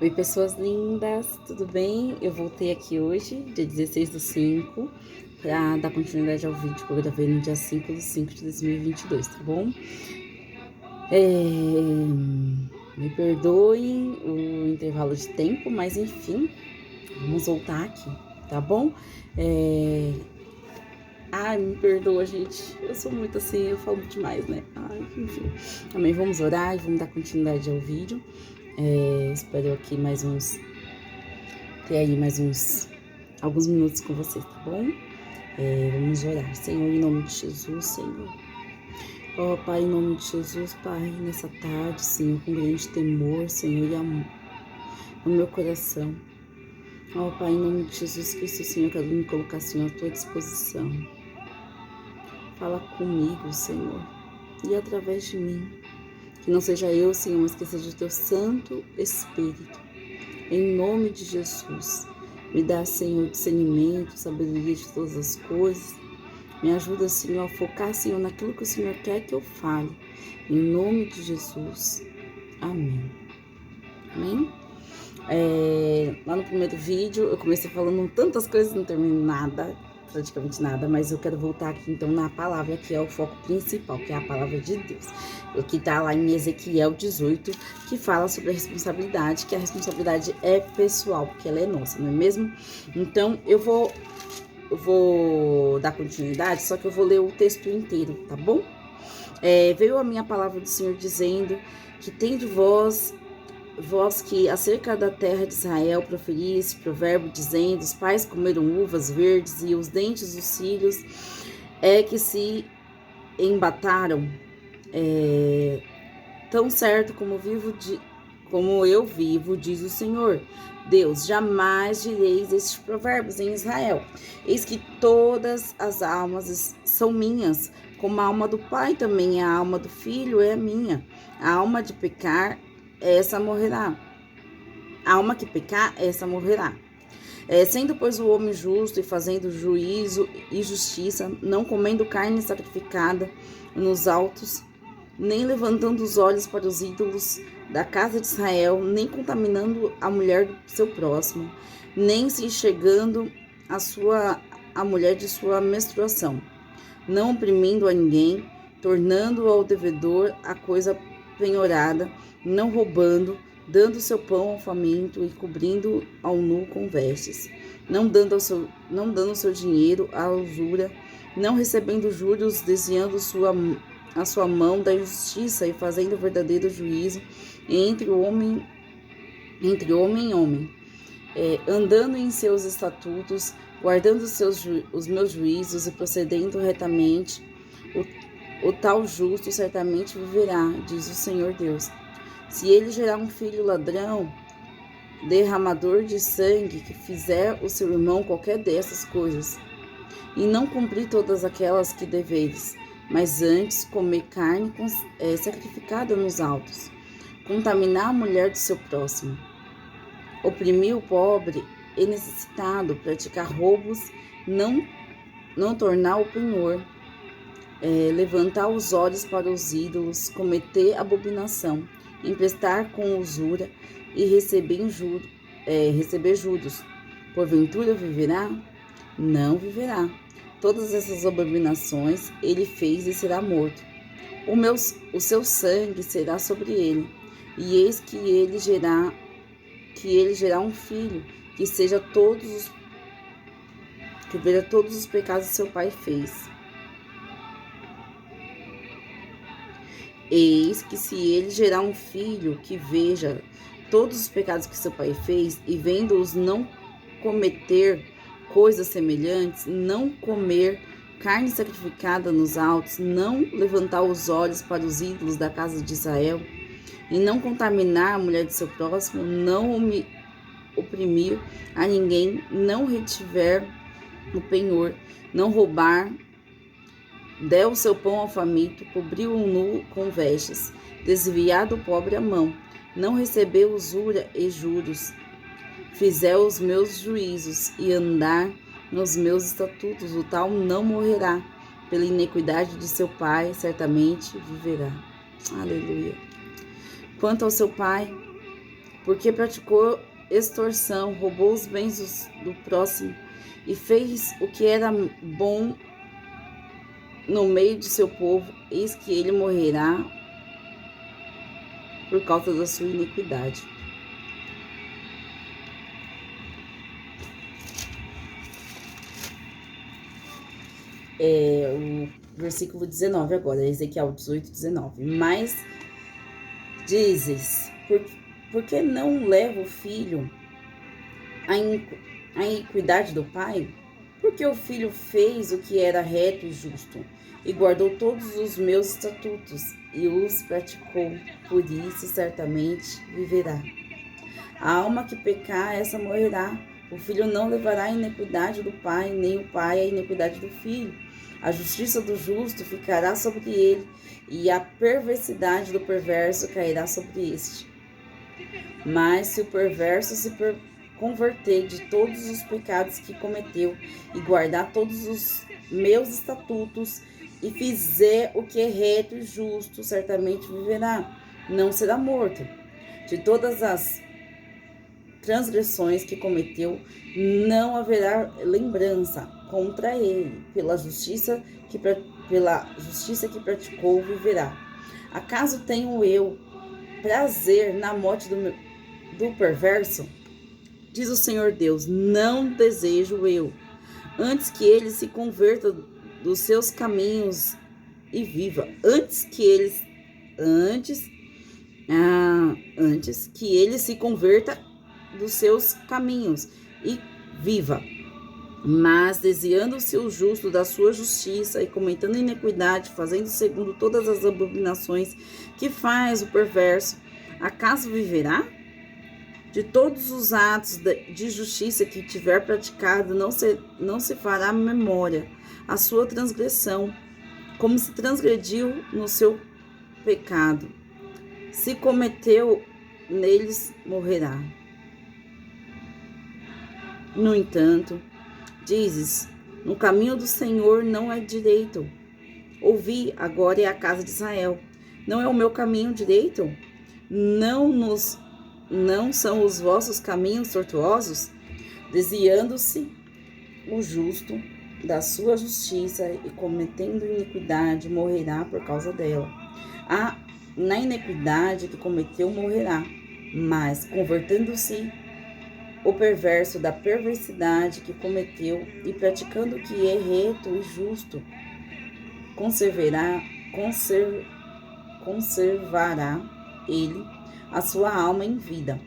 Oi, pessoas lindas, tudo bem? Eu voltei aqui hoje, dia 16/5, para dar continuidade ao vídeo que eu gravei no dia 5/5 de 2022, tá bom? Me perdoem o intervalo de tempo, mas enfim, vamos voltar aqui, tá bom? Ai, me perdoa, gente, eu sou muito assim, eu falo demais, né? Ai, enfim. Também vamos orar e vamos dar continuidade ao vídeo. Espero aqui ter aí alguns minutos com vocês, tá bom? Vamos orar. Senhor, em nome de Jesus, Senhor. Ó, Pai, em nome de Jesus, Pai, nessa tarde, Senhor, com grande temor, Senhor, e amor no meu coração. Ó, Pai, em nome de Jesus Cristo, Senhor, quero me colocar, Senhor, à tua disposição. Fala comigo, Senhor, e através de mim. Que não seja eu, Senhor, mas que seja o teu Santo Espírito. Em nome de Jesus. Me dá, Senhor, discernimento, sabedoria de todas as coisas. Me ajuda, Senhor, a focar, Senhor, naquilo que o Senhor quer que eu fale. Em nome de Jesus. Amém. Amém? Lá no primeiro vídeo, eu comecei falando tantas coisas, não terminei nada, praticamente nada, mas eu quero voltar aqui, então, na palavra, que é o foco principal, que é a palavra de Deus. O que tá lá em Ezequiel 18, que fala sobre a responsabilidade, que a responsabilidade é pessoal, porque ela é nossa, não é mesmo? Então, eu vou dar continuidade, só que eu vou ler o texto inteiro, tá bom? Veio a minha palavra do Senhor dizendo que tem de vós que acerca da terra de Israel proferi esse provérbio, dizendo: os pais comeram uvas verdes e os dentes dos filhos que se embataram. Tão certo como eu vivo, diz o Senhor Deus, jamais direis estes provérbios em Israel. Eis que todas as almas são minhas, como a alma do pai também, a alma do filho é minha. A alma de pecar, essa morrerá. A alma que pecar, essa morrerá. Sendo, pois, o homem justo e fazendo juízo e justiça, não comendo carne sacrificada nos altos, nem levantando os olhos para os ídolos da casa de Israel, nem contaminando a mulher do seu próximo, nem se enxergando a mulher de sua menstruação, não oprimindo a ninguém, tornando ao devedor a coisa penhorada, não roubando, dando seu pão ao faminto e cobrindo ao nu com vestes, não dando o seu dinheiro à usura, não recebendo juros, desviando a sua mão da injustiça e fazendo verdadeiro juízo entre homem e homem, andando em seus estatutos, guardando os meus juízos e procedendo retamente, o tal justo certamente viverá, diz o Senhor Deus. Se ele gerar um filho ladrão, derramador de sangue, que fizer o seu irmão qualquer dessas coisas, e não cumprir todas aquelas que deveres, mas antes comer carne sacrificada nos altos, contaminar a mulher do seu próximo, oprimir o pobre e necessitado, praticar roubos, não tornar o penhor, levantar os olhos para os ídolos, cometer abominação, emprestar com usura e receber juros. Porventura viverá? Não viverá. Todas essas abominações ele fez e será morto. O seu sangue será sobre ele, e eis que ele gerará um filho que veja todos os pecados que seu pai fez. Eis que se ele gerar um filho que veja todos os pecados que seu pai fez, e vendo-os não cometer coisas semelhantes, não comer carne sacrificada nos altos, não levantar os olhos para os ídolos da casa de Israel, e não contaminar a mulher de seu próximo, não oprimir a ninguém, não retiver o penhor, não roubar, der o seu pão ao faminto, cobrir o nu com vestes, desviar do pobre a mão, não receber usura e juros, fizer os meus juízos e andar nos meus estatutos, o tal não morrerá, pela iniquidade de seu pai, certamente viverá. Aleluia. Quanto ao seu pai, porque praticou extorsão, roubou os bens do próximo e fez o que era bom no meio de seu povo, eis que ele morrerá por causa da sua iniquidade. O versículo 19 agora, Ezequiel 18, 19. Mas dizes, por que não leva o filho à iniquidade do pai? Porque o filho fez o que era reto e justo, e guardou todos os meus estatutos, e os praticou, por isso certamente viverá. A alma que pecar, essa morrerá. O filho não levará a iniquidade do pai, nem o pai a iniquidade do filho. A justiça do justo ficará sobre ele, e a perversidade do perverso cairá sobre este. Mas se o perverso se converter de todos os pecados que cometeu, e guardar todos os meus estatutos, e fizer o que é reto e justo, certamente viverá, não será morto. De todas as transgressões que cometeu, não haverá lembrança contra ele. Pela justiça que praticou, viverá. Acaso tenho eu prazer na morte do perverso? Diz o Senhor Deus, não desejo eu, antes que ele se converta dos seus caminhos e viva. Antes que ele se converta dos seus caminhos e viva. Mas desviando-se o justo da sua justiça e cometendo iniquidade, fazendo segundo todas as abominações que faz o perverso, acaso viverá? De todos os atos de justiça que tiver praticado, não se fará memória a sua transgressão, como se transgrediu no seu pecado. Se cometeu neles, morrerá. No entanto, dizes, no caminho do Senhor não é direito. Ouvi, agora é a casa de Israel. Não é o meu caminho direito? Não são os vossos caminhos tortuosos? Desviando-se o justo da sua justiça e cometendo iniquidade, morrerá por causa dela. Na iniquidade que cometeu, morrerá. Mas, convertendo-se o perverso da perversidade que cometeu e praticando o que é reto e justo, conservará ele a sua alma em vida.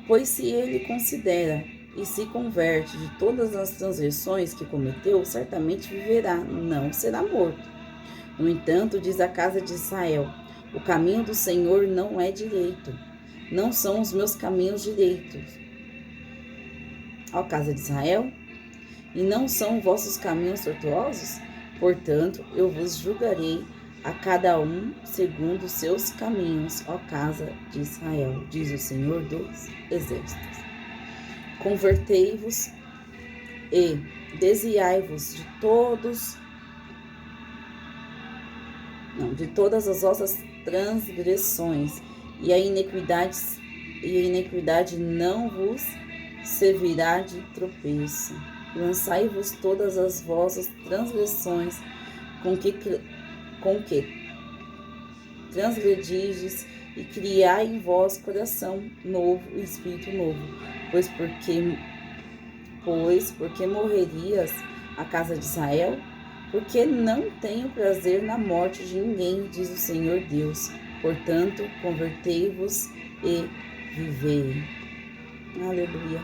Pois se ele considera e se converte de todas as transgressões que cometeu, certamente viverá, não será morto. No entanto, diz a casa de Israel, o caminho do Senhor não é direito, não são os meus caminhos direitos. Ó casa de Israel, e não são vossos caminhos tortuosos? Portanto, eu vos julgarei a cada um segundo os seus caminhos, ó casa de Israel, diz o Senhor dos Exércitos. Convertei-vos e desviai-vos de todas as vossas transgressões, e a iniquidade não vos servirá de tropeço. Lançai-vos todas as vossas transgressões com que transgrediges, e criai em vós coração novo e espírito novo. Pois porque morrerias a casa de Israel? Porque não tenho prazer na morte de ninguém, diz o Senhor Deus. Portanto, convertei-vos e vivei. Aleluia.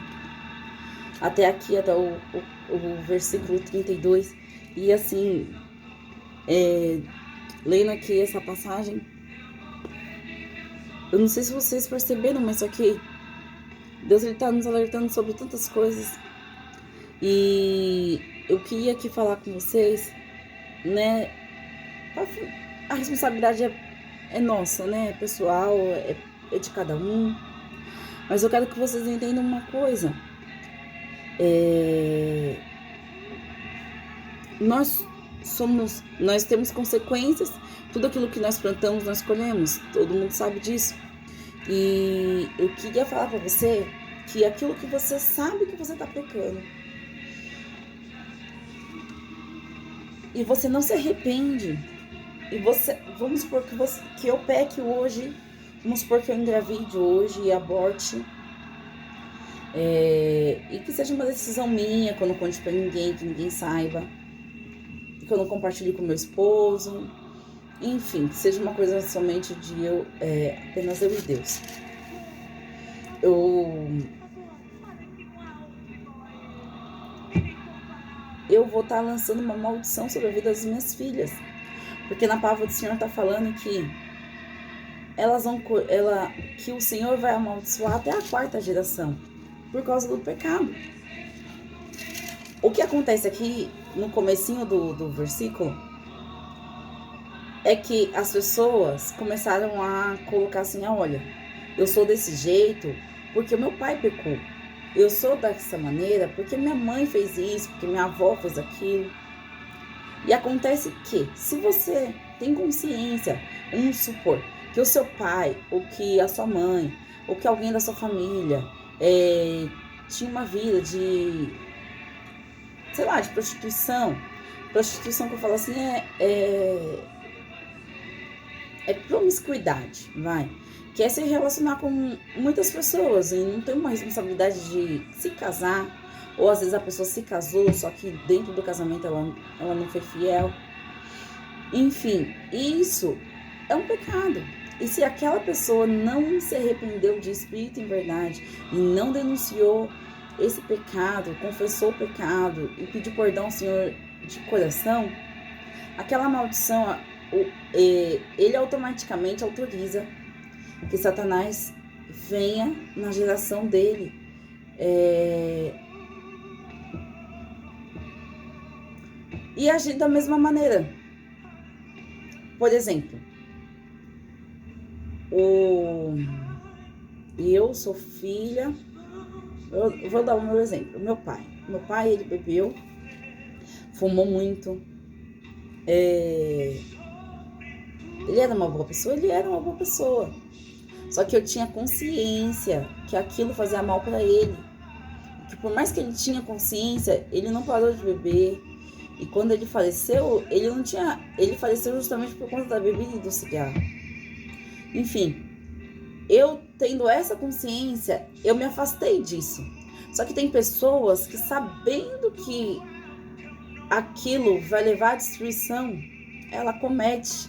Até aqui, até o versículo 32. E assim, lendo aqui essa passagem, eu não sei se vocês perceberam, mas só que Deus está nos alertando sobre tantas coisas. E eu queria aqui falar com vocês, né? A responsabilidade é nossa, né? É pessoal, é de cada um. Mas eu quero que vocês entendam uma coisa. Nós temos consequências. Tudo aquilo que nós plantamos, nós colhemos. Todo mundo sabe disso. E eu queria falar para você que aquilo que você sabe que você tá pecando e você não se arrepende, e você, vamos supor que eu peque hoje, vamos supor que eu engravide hoje e aborte, e que seja uma decisão minha, que eu não conte pra ninguém, que ninguém saiba, que eu não compartilhe com meu esposo, enfim, que seja uma coisa somente de eu, apenas eu e Deus. Eu vou estar lançando uma maldição sobre a vida das minhas filhas, porque na palavra do Senhor está falando que que o Senhor vai amaldiçoar até a 4ª geração por causa do pecado. O que acontece aqui no comecinho do versículo é que as pessoas começaram a colocar assim, olha, eu sou desse jeito porque o meu pai pecou. Eu sou dessa maneira porque minha mãe fez isso, porque minha avó fez aquilo. E acontece que, se você tem consciência, vamos supor, que o seu pai, ou que a sua mãe, ou que alguém da sua família tinha uma vida de, sei lá, de prostituição. Prostituição que eu falo assim é promiscuidade, vai. Quer se relacionar com muitas pessoas e não tem uma responsabilidade de se casar, ou às vezes a pessoa se casou, só que dentro do casamento ela não foi fiel. Enfim, isso é um pecado. E se aquela pessoa não se arrependeu de espírito em verdade e não denunciou esse pecado, confessou o pecado e pediu perdão ao Senhor de coração, aquela maldição, ele automaticamente autoriza que Satanás venha na geração dele e agir da mesma maneira. Por exemplo, eu sou filha, eu vou dar o meu exemplo, meu pai, ele bebeu, fumou muito, ele era uma boa pessoa, só que eu tinha consciência que aquilo fazia mal para ele, que por mais que ele tinha consciência, ele não parou de beber. E quando ele faleceu, ele faleceu justamente por conta da bebida e do cigarro. Enfim, eu tendo essa consciência, eu me afastei disso. Só que tem pessoas que, sabendo que aquilo vai levar à destruição, ela comete,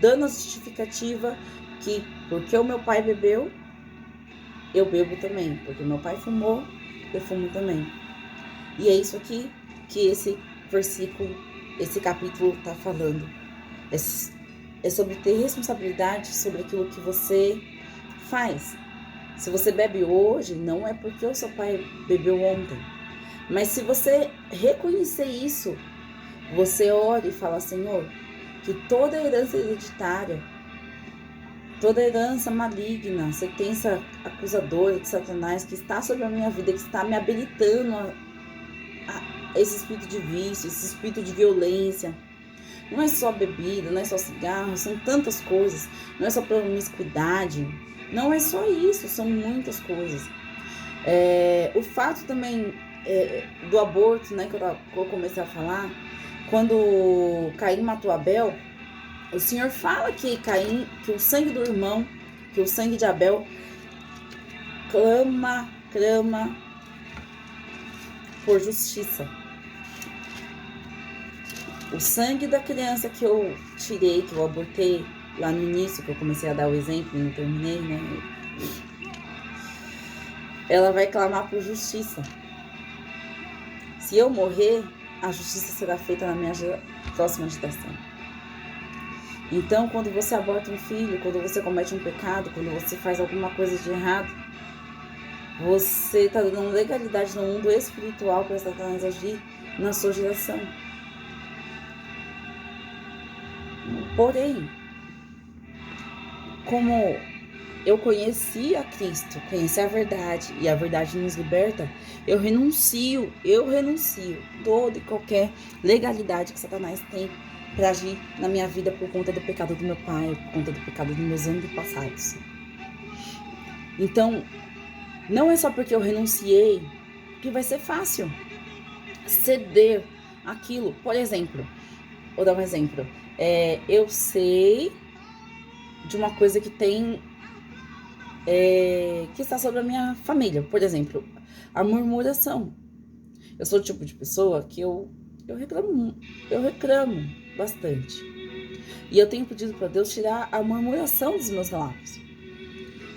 dando a justificativa que porque o meu pai bebeu, eu bebo também. Porque meu pai fumou, eu fumo também. E é isso aqui que esse versículo, esse capítulo está falando. É sobre ter responsabilidade sobre aquilo que você faz. Se você bebe hoje, não é porque o seu pai bebeu ontem. Mas se você reconhecer isso, você ora e fala, Senhor, que toda herança hereditária, toda herança maligna, sentença acusadora de Satanás que está sobre a minha vida, que está me habilitando a esse espírito de vício, esse espírito de violência. Não é só bebida, não é só cigarro, são tantas coisas. Não é só promiscuidade, não é só isso, são muitas coisas. O fato também do aborto, né, que eu comecei a falar, quando Caim matou Abel, o Senhor fala que que o sangue do irmão, que o sangue de Abel clama por justiça. O sangue da criança que eu tirei, que eu abortei lá no início, que eu comecei a dar o exemplo e não terminei, né? Ela vai clamar por justiça. Se eu morrer, a justiça será feita na minha próxima geração. Então, quando você aborta um filho, quando você comete um pecado, quando você faz alguma coisa de errado, você está dando legalidade no mundo espiritual para Satanás agir na sua geração. Porém, como eu conheci a Cristo, conheci a verdade e a verdade nos liberta, eu renuncio toda e qualquer legalidade que Satanás tem para agir na minha vida por conta do pecado do meu pai, por conta do pecado dos meus antepassados. Então, não é só porque eu renunciei que vai ser fácil ceder aquilo. Por exemplo, vou dar um exemplo. Eu sei de uma coisa que tem que está sobre a minha família. Por exemplo, a murmuração. Eu sou o tipo de pessoa que eu reclamo bastante. E eu tenho pedido para Deus tirar a murmuração dos meus lábios.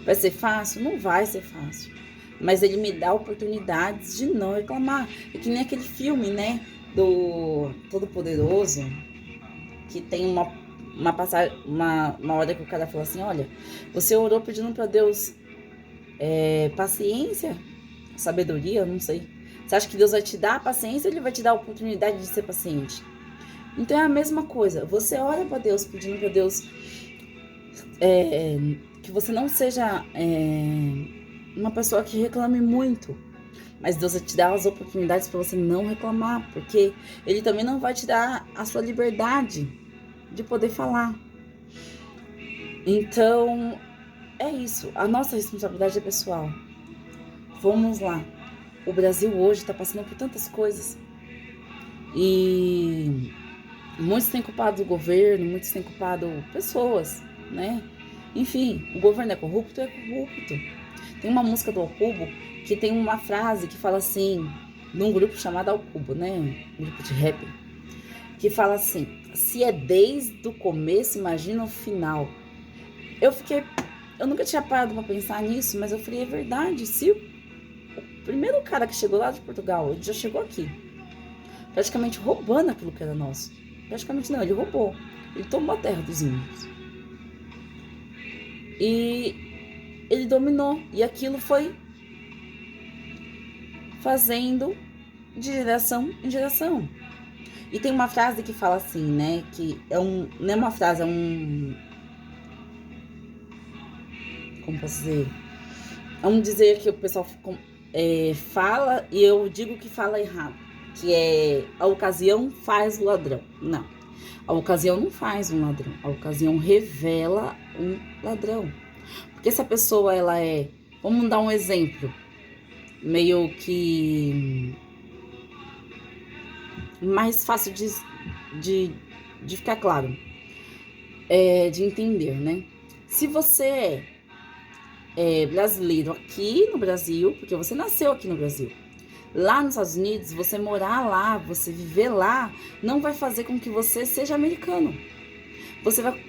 Vai ser fácil? Não vai ser fácil. Mas Ele me dá oportunidades de não reclamar. É que nem aquele filme, né? Do Todo-Poderoso, que tem uma passagem, uma hora que o cara fala assim: olha, você orou pedindo para Deus paciência, sabedoria, não sei. Você acha que Deus vai te dar a paciência ou Ele vai te dar a oportunidade de ser paciente? Então é a mesma coisa. Você ora para Deus, pedindo para Deus que você não seja uma pessoa que reclame muito. Mas Deus vai te dar as oportunidades para você não reclamar, porque Ele também não vai te dar a sua liberdade de poder falar. Então, é isso. A nossa responsabilidade é pessoal. Vamos lá. O Brasil hoje está passando por tantas coisas. E muitos têm culpado o governo, muitos têm culpado pessoas, né? Enfim, o governo é corrupto? Tem uma música do Ao Cubo que tem uma frase que fala assim, num grupo chamado Ao Cubo, né? Um grupo de rap, que fala assim: se é desde o começo, imagina o final. Eu nunca tinha parado para pensar nisso, mas eu falei, é verdade. Se o primeiro cara que chegou lá de Portugal, ele já chegou aqui, praticamente roubando aquilo que era nosso. Praticamente não, ele roubou. Ele tomou a terra dos índios. E ele dominou. E aquilo foi fazendo de geração em geração. E tem uma frase que fala assim, né? Que não é uma frase, como posso dizer? É um dizer que o pessoal fala e eu digo que fala errado. Que é: a ocasião faz o ladrão. Não. A ocasião não faz um ladrão. A ocasião revela um ladrão. Porque se a pessoa, ela é... Vamos dar um exemplo. Meio que... mais fácil de ficar claro. De entender, né? Se você é brasileiro aqui no Brasil, porque você nasceu aqui no Brasil, lá nos Estados Unidos, você morar lá, você viver lá, não vai fazer com que você seja americano. Você vai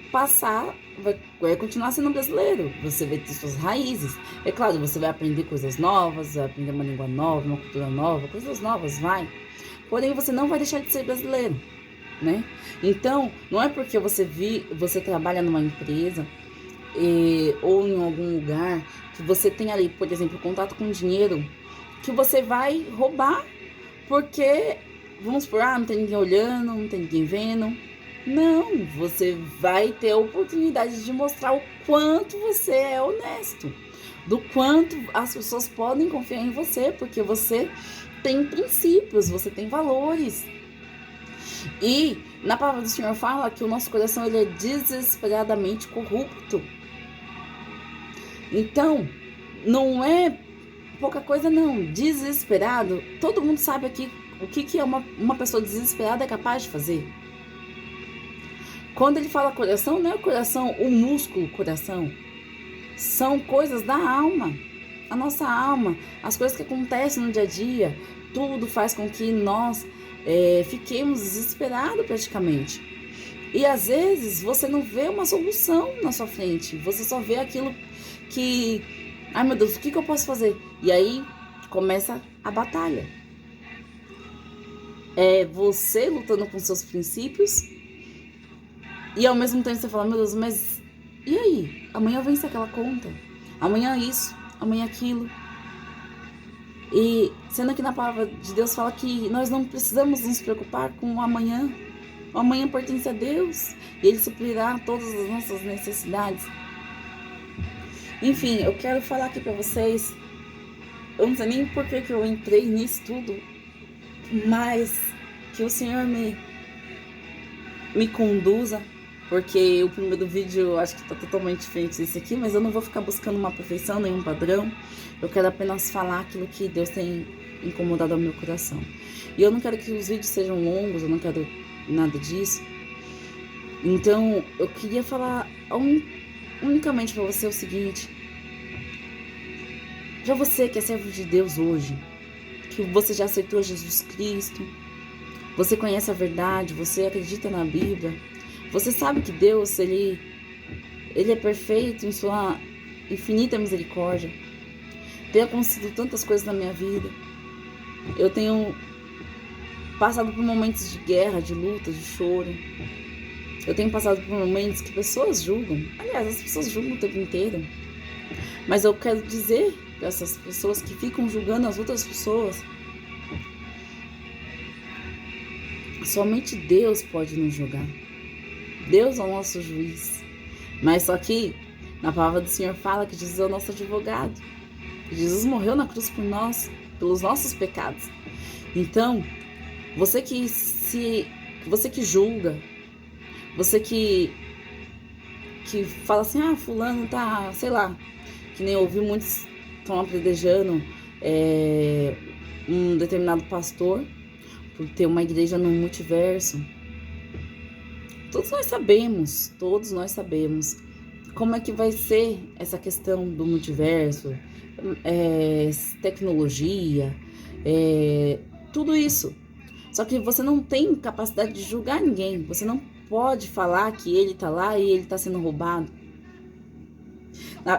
vai continuar sendo brasileiro. Você vai ter suas raízes. É claro, você vai aprender coisas novas, vai aprender uma língua nova, uma cultura nova, coisas novas, vai. Porém, você não vai deixar de ser brasileiro, né? Então, não é porque você trabalha numa empresa ou em algum lugar que você tem ali, por exemplo, contato com dinheiro, que você vai roubar, porque, vamos supor, não tem ninguém olhando, não tem ninguém vendo. Não, você vai ter a oportunidade de mostrar o quanto você é honesto, do quanto as pessoas podem confiar em você, porque você tem princípios, você tem valores. E na palavra do Senhor fala que o nosso coração, ele é desesperadamente corrupto. Então, não é pouca coisa não. Desesperado, todo mundo sabe aqui o que é uma pessoa desesperada é capaz de fazer. Quando ele fala coração, não é o coração, o músculo coração. São coisas da alma. A nossa alma, as coisas que acontecem no dia a dia, tudo faz com que nós fiquemos desesperados praticamente. E às vezes você não vê uma solução na sua frente. Você só vê aquilo que... ai meu Deus, o que eu posso fazer? E aí começa a batalha. É você lutando com seus princípios. E ao mesmo tempo você fala, meu Deus, mas e aí? Amanhã vence aquela conta. Amanhã isso, amanhã aquilo. E sendo que na palavra de Deus fala que nós não precisamos nos preocupar com o amanhã. O amanhã pertence a Deus. E Ele suprirá todas as nossas necessidades. Enfim, eu quero falar aqui pra vocês. Eu não sei nem por que eu entrei nisso tudo. Mas que o Senhor me me conduza, porque o primeiro vídeo eu acho que tá totalmente diferente desse aqui, mas eu não vou ficar buscando uma perfeição, nenhum padrão. Eu quero apenas falar aquilo que Deus tem incomodado ao meu coração. E eu não quero que os vídeos sejam longos, eu não quero nada disso. Então, eu queria falar unicamente para você o seguinte: já você que é servo de Deus hoje, que você já aceitou Jesus Cristo, você conhece a verdade, você acredita na Bíblia, você sabe que Deus, Ele é perfeito em sua infinita misericórdia, tem acontecido tantas coisas na minha vida, eu tenho passado por momentos de guerra, de luta, de choro, eu tenho passado por momentos que pessoas julgam, aliás, as pessoas julgam o tempo inteiro, mas eu quero dizer para essas pessoas que ficam julgando as outras pessoas, somente Deus pode nos julgar. Deus é o nosso juiz. Mas só que na palavra do Senhor fala que Jesus é o nosso advogado. Jesus morreu na cruz por nós, pelos nossos pecados. Então, você que julga, você que fala assim, fulano tá, sei lá, que nem ouvi muitos estão apedrejando um determinado pastor por ter uma igreja no multiverso. Todos nós sabemos como é que vai ser essa questão do multiverso, tecnologia, tudo isso. Só que você não tem capacidade de julgar ninguém, você não pode falar que ele tá lá e ele tá sendo roubado.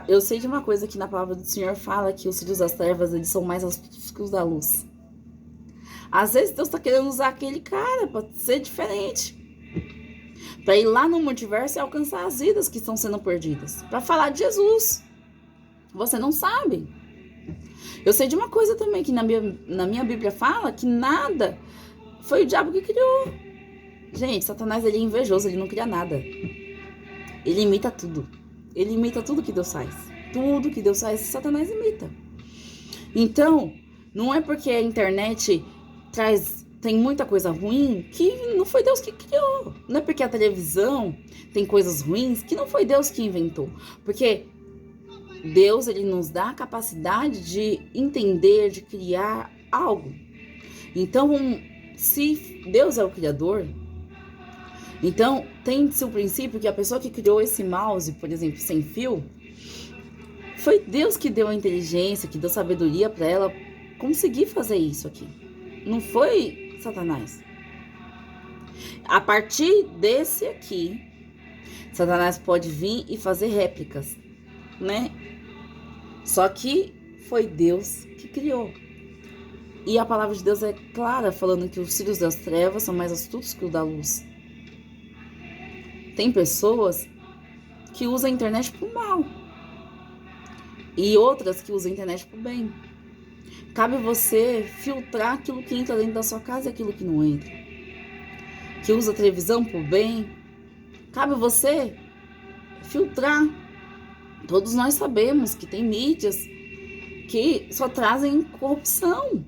Eu sei de uma coisa que na palavra do Senhor fala que os filhos das trevas, eles são mais astutos que os da luz. Às vezes Deus tá querendo usar aquele cara para ser diferente, para ir lá no multiverso e alcançar as vidas que estão sendo perdidas, para falar de Jesus. Você não sabe. Eu sei de uma coisa também, que na minha Bíblia fala que nada foi o diabo que criou. Gente, Satanás, ele é invejoso, ele não cria nada. Ele imita tudo. Ele imita tudo que Deus faz. Tudo que Deus faz, Satanás imita. Então, não é porque a internet tem muita coisa ruim que não foi Deus que criou. Não é porque a televisão tem coisas ruins que não foi Deus que inventou. Porque Deus, ele nos dá a capacidade de entender, de criar algo. Então, se Deus é o criador, então tem-se o princípio que a pessoa que criou esse mouse, por exemplo, sem fio, foi Deus que deu a inteligência, que deu sabedoria para ela conseguir fazer isso aqui. Não foi Satanás. A partir desse aqui, Satanás pode vir e fazer réplicas, né? Só que foi Deus que criou. E a palavra de Deus é clara, falando que os filhos das trevas são mais astutos que os da luz. Tem pessoas que usam a internet pro mal e outras que usam a internet pro bem. Cabe você filtrar aquilo que entra dentro da sua casa e aquilo que não entra. Que usa a televisão pro bem. Cabe você filtrar. Todos nós sabemos que tem mídias que só trazem corrupção.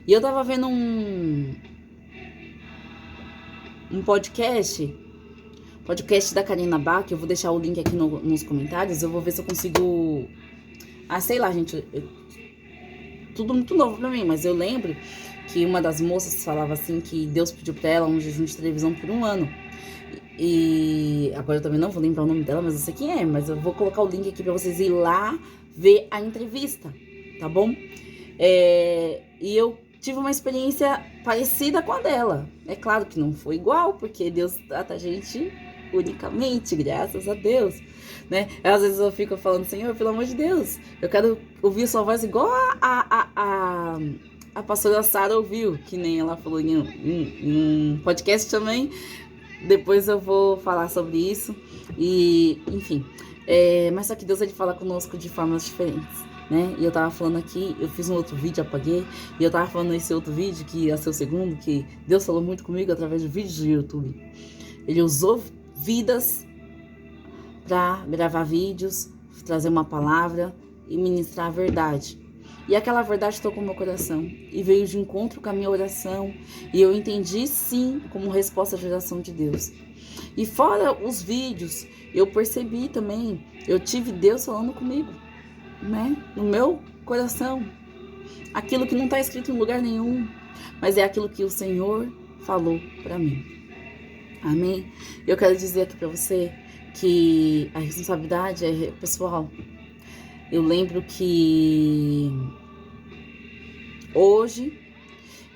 E eu tava vendo um podcast da Karina Bach, eu vou deixar o link aqui nos comentários, eu vou ver se eu consigo... sei lá, gente, tudo muito novo pra mim, mas eu lembro que uma das moças falava assim, que Deus pediu pra ela um jejum de televisão por 1 ano. E agora eu também não vou lembrar o nome dela, mas eu sei quem é, mas eu vou colocar o link aqui pra vocês ir lá ver a entrevista, tá bom? E eu tive uma experiência parecida com a dela. É claro que não foi igual, porque Deus trata a gente unicamente, graças a Deus, né? Às vezes eu fico falando, Senhor, pelo amor de Deus, eu quero ouvir sua voz igual a pastora Sara ouviu, que nem ela falou em um podcast também. Depois eu vou falar sobre isso. E, enfim, mas só que Deus, ele fala conosco de formas diferentes, né? E eu tava falando aqui, eu fiz um outro vídeo, apaguei, e eu tava falando nesse outro vídeo, que ia ser o segundo, que Deus falou muito comigo através de vídeos do YouTube. Ele usou vidas para gravar vídeos, trazer uma palavra e ministrar a verdade. E aquela verdade tocou meu coração e veio de encontro com a minha oração. E eu entendi sim como resposta à geração de Deus. E fora os vídeos, eu percebi também, eu tive Deus falando comigo, né? No meu coração. Aquilo que não está escrito em lugar nenhum, mas é aquilo que o Senhor falou para mim. Amém? Eu quero dizer aqui para você que a responsabilidade é pessoal. Eu lembro que hoje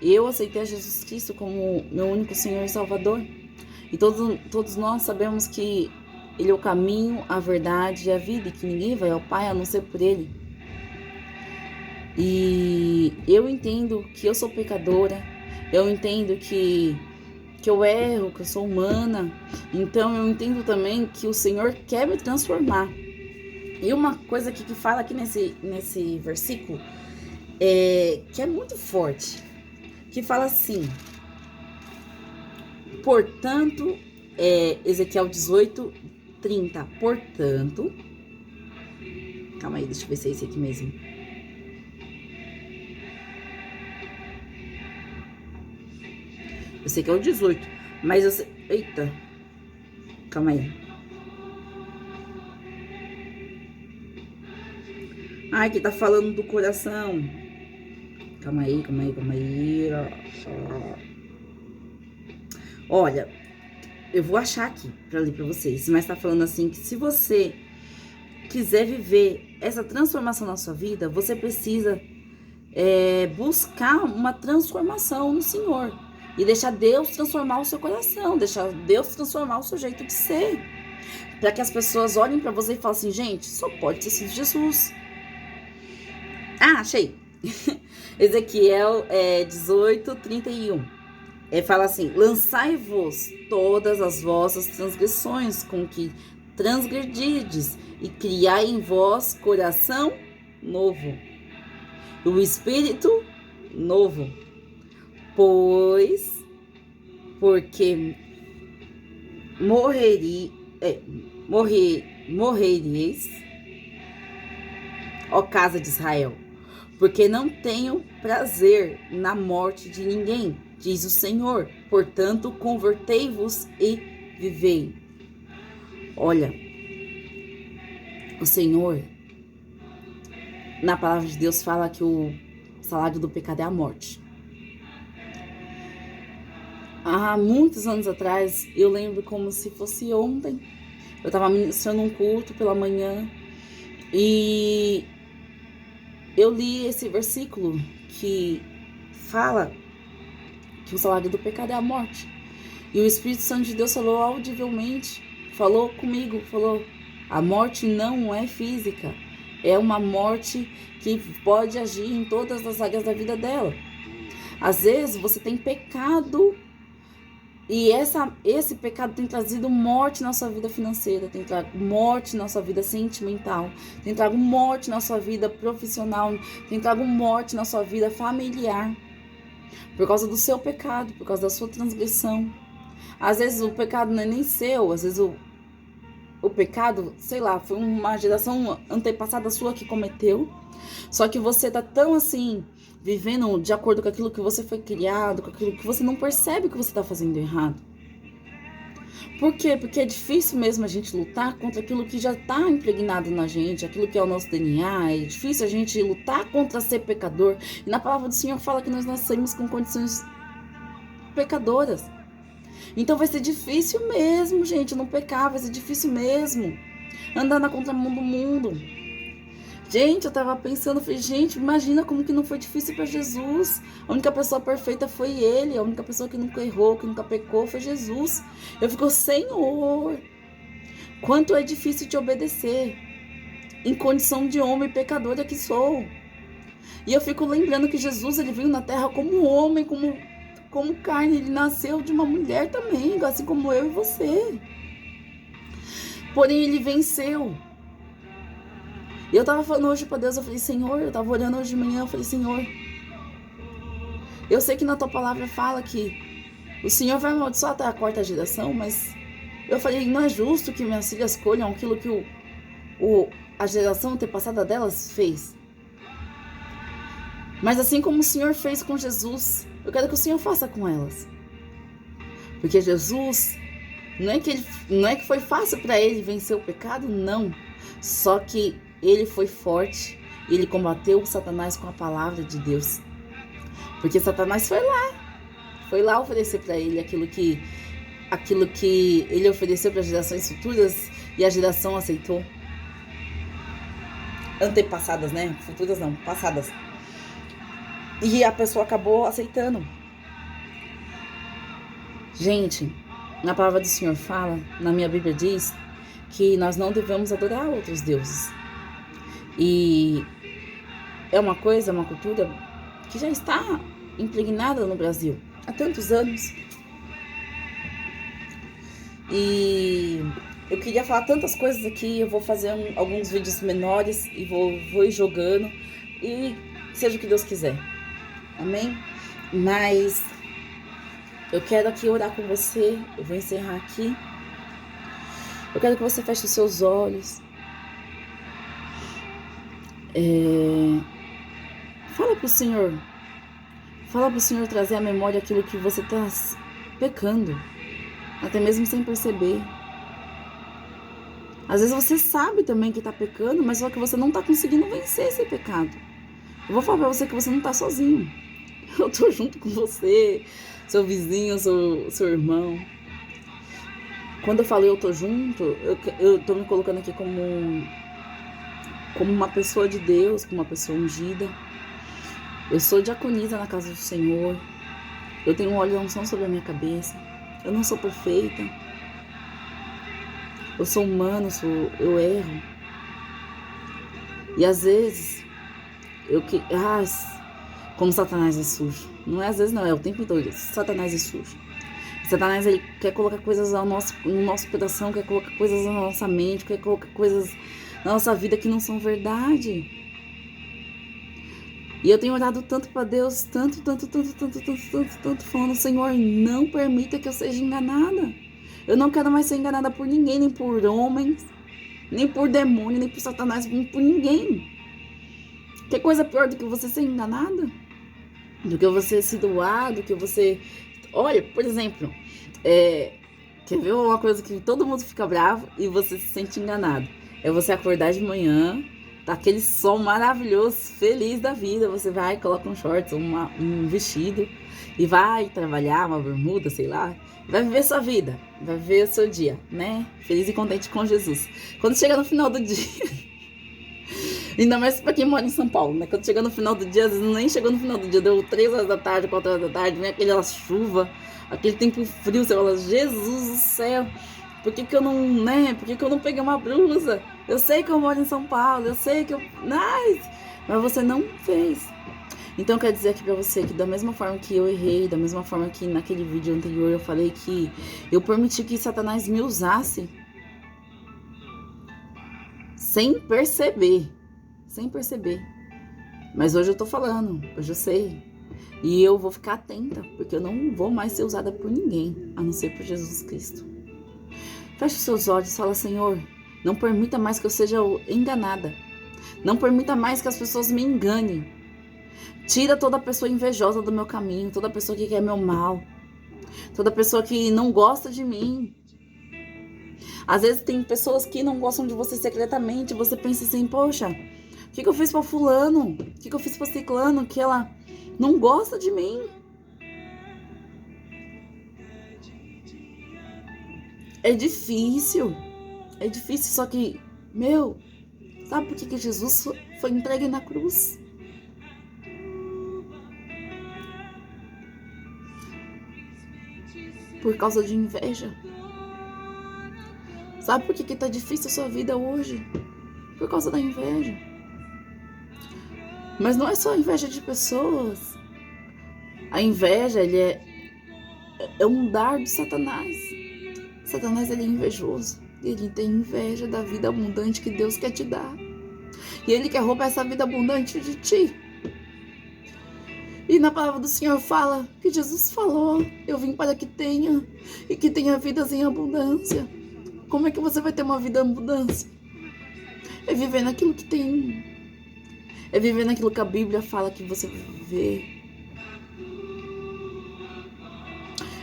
eu aceitei a Jesus Cristo como meu único Senhor e Salvador. E todos nós sabemos que Ele é o caminho, a verdade e a vida, e que ninguém vai ao Pai a não ser por Ele. E eu entendo que eu sou pecadora, eu entendo que eu erro, que eu sou humana. Então eu entendo também que o Senhor quer me transformar. E uma coisa aqui que fala aqui nesse versículo, que é muito forte, que fala assim, portanto, Ezequiel 18:30, portanto, calma aí, deixa eu ver se é esse aqui mesmo. Eu sei que é o 18, mas eu sei, eita, calma aí. Ai, que tá falando do coração. Calma aí. Olha, eu vou achar aqui pra ler pra vocês. Mas tá falando assim que se você quiser viver essa transformação na sua vida, você precisa buscar uma transformação no Senhor. E deixar Deus transformar o seu coração. Deixar Deus transformar o seu jeito de ser. Pra que as pessoas olhem pra você e falem assim, gente, só pode ter sido Jesus. Ah, achei. Ezequiel 18:31. Fala assim, lançai-vos todas as vossas transgressões com que transgredirdes e criai em vós coração novo, o espírito novo, porque morrereis, ó casa de Israel, porque não tenho prazer na morte de ninguém, diz o Senhor. Portanto, convertei-vos e vivei. Olha, o Senhor, na palavra de Deus, fala que o salário do pecado é a morte. Há muitos anos atrás, eu lembro como se fosse ontem, eu estava ministrando um culto pela manhã e eu li esse versículo que fala que o salário do pecado é a morte. E o Espírito Santo de Deus falou audivelmente, falou comigo, falou, a morte não é física, é uma morte que pode agir em todas as áreas da vida dela. Às vezes você tem pecado e esse pecado tem trazido morte na sua vida financeira, tem trazido morte na sua vida sentimental, tem trazido morte na sua vida profissional, tem trazido morte na sua vida familiar, por causa do seu pecado, por causa da sua transgressão. Às vezes o pecado não é nem seu, às vezes o pecado, sei lá, foi uma geração antepassada sua que cometeu, só que você tá tão assim, vivendo de acordo com aquilo que você foi criado, com aquilo que você não percebe que você tá fazendo errado. Por quê? Porque é difícil mesmo a gente lutar contra aquilo que já tá impregnado na gente, aquilo que é o nosso DNA. É difícil a gente lutar contra ser pecador. E na palavra do Senhor fala que nós nascemos com condições pecadoras. Então vai ser difícil mesmo, gente, não pecar, vai ser difícil mesmo. Andar na contramão do mundo. Gente, eu tava pensando, falei, gente, imagina como que não foi difícil para Jesus. A única pessoa perfeita foi Ele, a única pessoa que nunca errou, que nunca pecou foi Jesus. Eu fico, Senhor, quanto é difícil de obedecer, em condição de homem pecadora que sou. E eu fico lembrando que Jesus, ele veio na terra como homem, como carne, ele nasceu de uma mulher também, assim como eu e você. Porém, ele venceu. E eu tava falando hoje pra Deus, eu falei, Senhor, eu tava orando hoje de manhã, eu falei, Senhor, eu sei que na tua palavra fala que o Senhor vai amaldiçoar até a quarta geração, mas eu falei, não é justo que minhas filhas colham aquilo que a geração antepassada delas fez. Mas assim como o Senhor fez com Jesus, eu quero que o Senhor faça com elas. Porque Jesus, não é que foi fácil para ele vencer o pecado, não. Só que ele foi forte, ele combateu o Satanás com a palavra de Deus. Porque Satanás foi lá oferecer para ele aquilo que ele ofereceu para gerações futuras e a geração aceitou. Antepassadas, né? Futuras não, passadas. E a pessoa acabou aceitando. Gente, na palavra do Senhor fala, na minha Bíblia diz, que nós não devemos adorar outros deuses. E é uma cultura que já está impregnada no Brasil há tantos anos. E eu queria falar tantas coisas aqui, eu vou fazer alguns vídeos menores e vou ir jogando, e seja o que Deus quiser. Amém? Mas eu quero aqui orar com você, eu vou encerrar aqui. Eu quero que você feche os seus olhos. Fala pro Senhor trazer à memória aquilo que você está pecando, até mesmo sem perceber. Às vezes você sabe também que está pecando, mas só que você não está conseguindo vencer esse pecado. Eu vou falar pra você que você não está sozinho. Eu tô junto com você, seu vizinho, seu irmão. Quando eu falei eu tô junto, eu tô me colocando aqui como uma pessoa de Deus, como uma pessoa ungida. Eu sou diaconisa na casa do Senhor. Eu tenho um óleo de unção sobre a minha cabeça. Eu não sou perfeita. Eu sou humano, eu erro. E às vezes, como Satanás é sujo. Não é às vezes não, é o tempo todo. Satanás é sujo. Satanás, ele quer colocar coisas no nosso coração, quer colocar coisas na nossa mente, quer colocar coisas na nossa vida que não são verdade. E eu tenho orado tanto para Deus, tanto, falando, Senhor, não permita que eu seja enganada. Eu não quero mais ser enganada por ninguém, nem por homens, nem por demônio, nem por Satanás, nem por ninguém. Que coisa pior do que você ser enganada? Do que você se doar, do que você... Olha, por exemplo, quer ver uma coisa que todo mundo fica bravo e você se sente enganado? É você acordar de manhã, tá aquele sol maravilhoso, feliz da vida, você vai, coloca um shorts, um vestido e vai trabalhar, uma bermuda, sei lá, vai viver sua vida, vai viver o seu dia, né? Feliz e contente com Jesus. Quando chega no final do dia, ainda mais pra quem mora em São Paulo, né? Quando chega no final do dia, às vezes nem chegou no final do dia, deu 3 horas da tarde, 4 horas da tarde, vem aquela chuva, aquele tempo frio, você fala, Jesus do céu, por que eu não, né? Por que eu não peguei uma blusa? Eu sei que eu moro em São Paulo, eu sei que eu... Mas você não fez. Então eu quero dizer aqui pra você que da mesma forma que eu errei, da mesma forma que naquele vídeo anterior eu falei que eu permiti que Satanás me usasse sem perceber. Mas hoje eu tô falando, hoje eu sei. E eu vou ficar atenta, porque eu não vou mais ser usada por ninguém, a não ser por Jesus Cristo. Feche os seus olhos e fala, Senhor, não permita mais que eu seja enganada. Não permita mais que as pessoas me enganem. Tira toda pessoa invejosa do meu caminho, toda pessoa que quer meu mal, toda pessoa que não gosta de mim. Às vezes tem pessoas que não gostam de você secretamente, você pensa assim, poxa, o que eu fiz pra fulano? O que eu fiz pra ciclano? Que ela não gosta de mim. É difícil, só que, sabe por que Jesus foi entregue na cruz? Por causa de inveja. Sabe por que tá difícil a sua vida hoje? Por causa da inveja. Mas não é só inveja de pessoas. A inveja, ele é um dardo de Satanás. Satanás, ele é invejoso. Ele tem inveja da vida abundante que Deus quer te dar. E ele quer roubar essa vida abundante de ti. E na palavra do Senhor fala que Jesus falou, eu vim para que tenha, e que tenha vidas em abundância. Como é que você vai ter uma vida em abundância? É viver naquilo que tem. É viver naquilo que a Bíblia fala que você vai viver.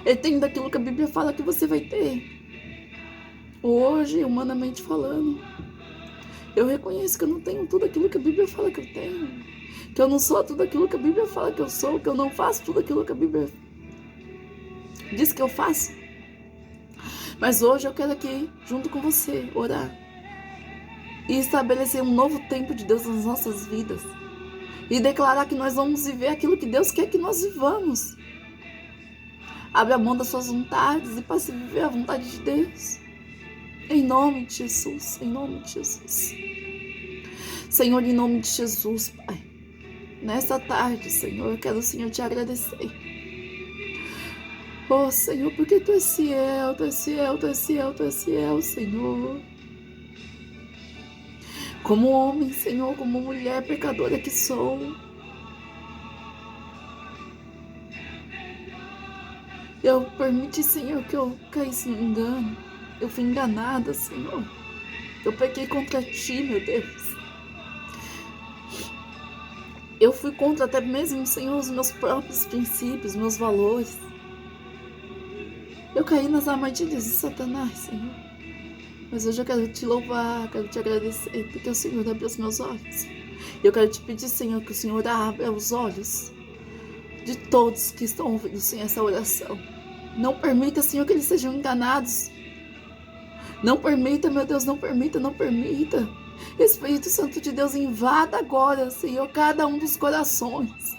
É ter daquilo que a Bíblia fala que você vai ter. Hoje, humanamente falando, eu reconheço que eu não tenho tudo aquilo que a Bíblia fala que eu tenho. Que eu não sou tudo aquilo que a Bíblia fala que eu sou. Que eu não faço tudo aquilo que a Bíblia diz que eu faço. Mas hoje eu quero aqui, junto com você, orar. E estabelecer um novo tempo de Deus nas nossas vidas. E declarar que nós vamos viver aquilo que Deus quer que nós vivamos. Abre a mão das suas vontades e passe a viver a vontade de Deus. Em nome de Jesus, em nome de Jesus. Senhor, em nome de Jesus, Pai. Nesta tarde, Senhor, eu quero, Senhor, te agradecer. Oh, Senhor, porque Tu és fiel, Tu és fiel, Tu és fiel, Tu és fiel, Senhor. Como homem, Senhor, como mulher pecadora que sou, eu permiti, Senhor, que eu caísse no engano. Eu fui enganada, Senhor. Eu pequei contra Ti, meu Deus. Eu fui contra até mesmo, Senhor, os meus próprios princípios, meus valores. Eu caí nas armadilhas de Satanás, Senhor. Mas hoje eu quero Te louvar, quero Te agradecer, porque o Senhor abriu os meus olhos. E eu quero Te pedir, Senhor, que o Senhor abra os olhos de todos que estão ouvindo, Senhor, essa oração. Não permita, Senhor, que eles sejam enganados. Não permita, meu Deus, não permita, não permita. Espírito Santo de Deus, invada agora, Senhor, cada um dos corações.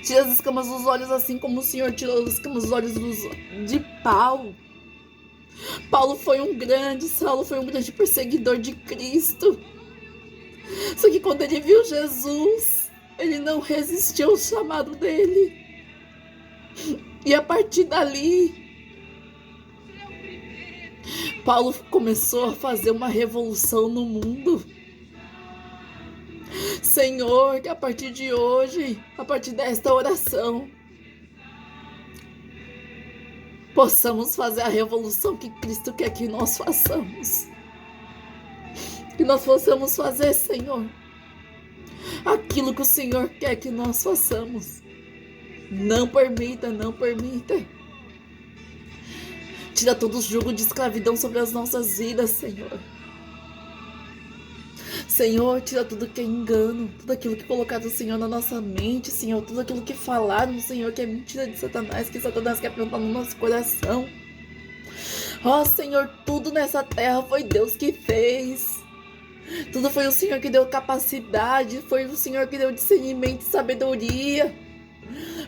Tira as escamas dos olhos, assim como o Senhor tirou as escamas dos olhos de Paulo. Paulo foi Saulo foi um grande perseguidor de Cristo. Só que quando ele viu Jesus, ele não resistiu ao chamado dele. E a partir dali, Paulo começou a fazer uma revolução no mundo. Senhor, que a partir de hoje, a partir desta oração, possamos fazer a revolução que Cristo quer que nós façamos. Que nós possamos fazer, Senhor, aquilo que o Senhor quer que nós façamos. Não permita, não permita. Tira todo o jugo de escravidão sobre as nossas vidas, Senhor. Senhor, tira tudo que é engano, tudo aquilo que colocaram, Senhor, na nossa mente, Senhor, tudo aquilo que falaram, Senhor, que é mentira de Satanás, que Satanás quer plantar no nosso coração. Ó, Senhor, tudo nessa terra foi Deus que fez. Tudo foi o Senhor que deu capacidade, foi o Senhor que deu discernimento e sabedoria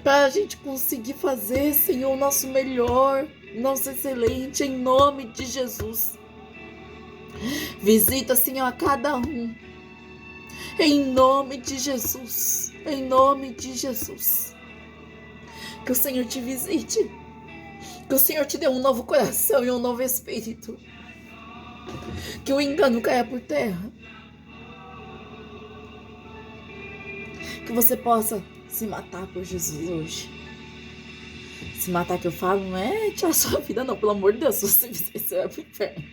para a gente conseguir fazer, Senhor, o nosso melhor, nosso excelente, em nome de Jesus. Visita, Senhor, a cada um. Em nome de Jesus. Em nome de Jesus. Que o Senhor te visite. Que o Senhor te dê um novo coração e um novo espírito. Que o engano caia por terra. Que você possa se matar por Jesus hoje. Se matar, que eu falo, não é tirar sua vida, não. Pelo amor de Deus, se você fizer isso, vai pro inferno.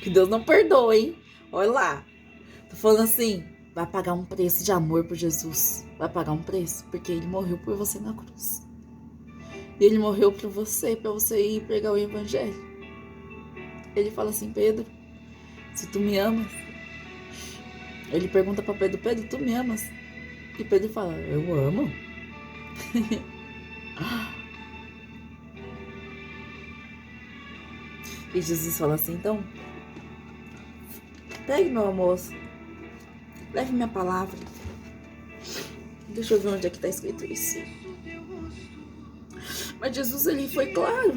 Que Deus não perdoe, hein? Olha lá. Tô falando assim, vai pagar um preço de amor por Jesus. Vai pagar um preço, porque Ele morreu por você na cruz. E Ele morreu por você, pra você ir pregar o Evangelho. Ele fala assim, Pedro, se tu me amas. Ele pergunta pra Pedro, Pedro, tu me amas? E Pedro fala, eu amo. E Jesus fala assim, então, pegue meu almoço, leve minha palavra. Deixa eu ver onde é que tá escrito isso. Mas Jesus, ele foi claro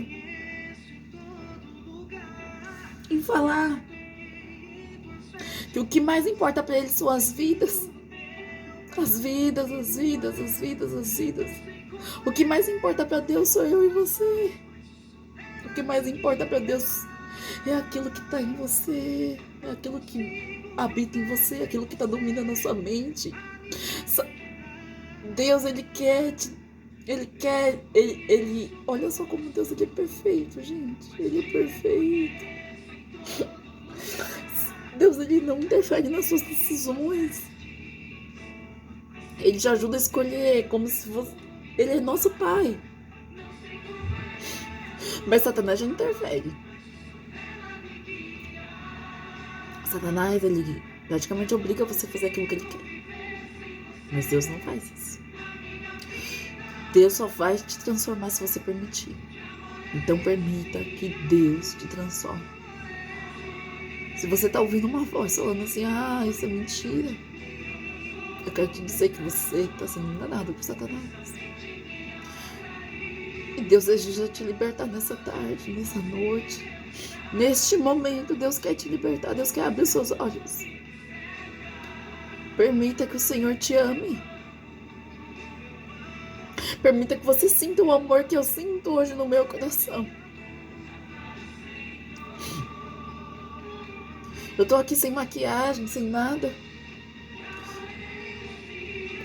em falar que o que mais importa para ele são as vidas. As vidas, as vidas, as vidas, as vidas. O que mais importa para Deus sou eu e você. O que mais importa para Deus é aquilo que está em você, é aquilo que habita em você, aquilo que está dominando a sua mente. Deus, Ele quer olha só como Deus, Ele é perfeito, gente. Ele é perfeito. Deus, Ele não interfere nas suas decisões. Ele te ajuda a escolher como se fosse... Ele é nosso pai. Mas Satanás já interfere. Satanás, ele praticamente obriga você a fazer aquilo que ele quer. Mas Deus não faz isso. Deus só vai te transformar se você permitir. Então permita que Deus te transforme. Se você tá ouvindo uma voz falando assim, isso é mentira, eu quero te dizer que você está sendo enganado por Satanás. E Deus deseja te libertar nessa tarde, nessa noite. Neste momento, Deus quer te libertar. Deus quer abrir os seus olhos. Permita que o Senhor te ame. Permita que você sinta o amor que eu sinto hoje no meu coração. Eu tô aqui sem maquiagem, sem nada.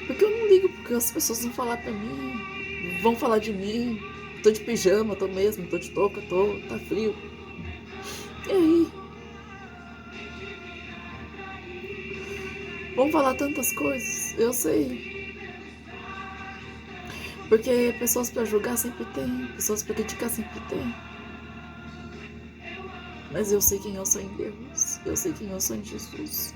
Porque eu não ligo porque as pessoas vão falar pra mim. Vão falar de mim. Tô de pijama, tô mesmo, tô de touca, tá frio. E aí? Vão falar tantas coisas, eu sei. Porque pessoas pra julgar sempre tem, pessoas pra criticar sempre tem. Mas eu sei quem eu sou em Deus, eu sei quem eu sou em Jesus.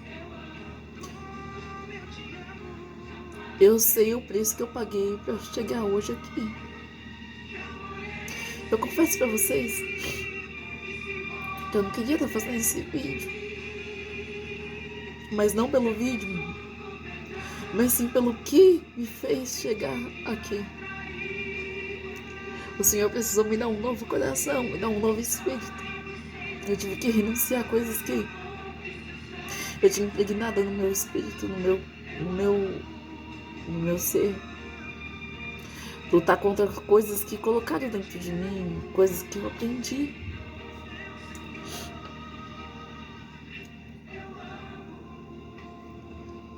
Eu sei o preço que eu paguei pra chegar hoje aqui. Eu confesso pra vocês que eu não queria estar fazendo esse vídeo. Mas não pelo vídeo, mas sim pelo que me fez chegar aqui. O Senhor precisou me dar um novo coração, me dar um novo espírito. Eu tive que renunciar a coisas que eu tinha impregnado no meu espírito, no meu ser. Lutar contra coisas que colocaram dentro de mim, coisas que eu aprendi.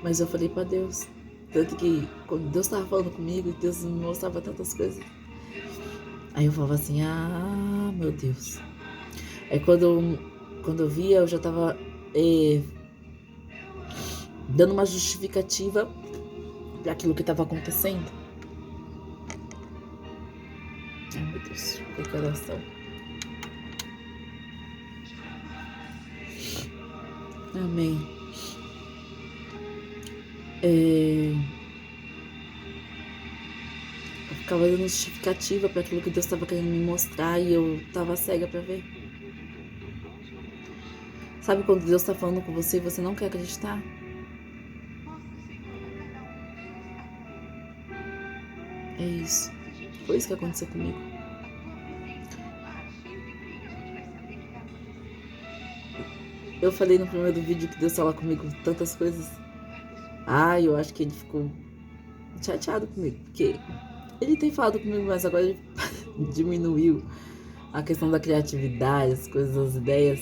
Mas eu falei pra Deus, tanto que quando Deus estava falando comigo, Deus me mostrava tantas coisas. Aí eu falava assim, meu Deus. Aí quando eu via, eu já tava dando uma justificativa para aquilo que estava acontecendo. Ai, meu Deus, que coração. Amém. Eu ficava dando justificativa para aquilo que Deus estava querendo me mostrar e eu tava cega para ver. Sabe quando Deus está falando com você e você não quer acreditar? É isso. Foi isso que aconteceu comigo. Eu falei no primeiro vídeo que Deus fala comigo tantas coisas. Eu acho que ele ficou chateado comigo, porque ele tem falado comigo, mas agora ele diminuiu a questão da criatividade, as coisas, as ideias.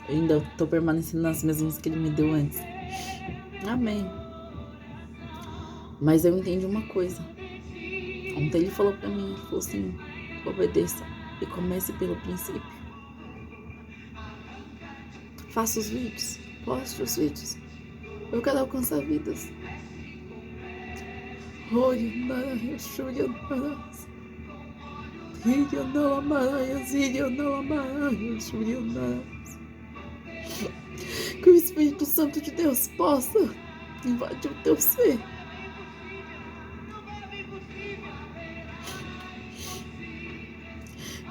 Eu ainda tô permanecendo nas mesmas que ele me deu antes. Amém. Mas eu entendi uma coisa. Ontem ele falou pra mim, falou assim, obedeça e comece pelo princípio. Faça os vídeos, poste os vídeos. Eu quero alcançar vidas. Que o Espírito Santo de Deus possa invadir o teu ser.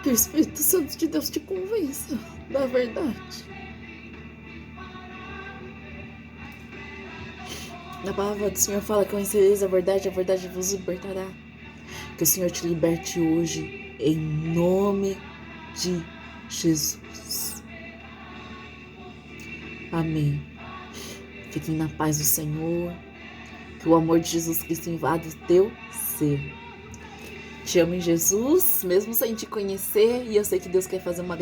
Que o Espírito Santo de Deus te convença da verdade. A palavra do Senhor fala que conhecereis a verdade vos libertará. Que o Senhor te liberte hoje, em nome de Jesus. Amém. Fiquem na paz do Senhor. Que o amor de Jesus Cristo invada o teu ser. Te amo em Jesus, mesmo sem te conhecer, e eu sei que Deus quer fazer uma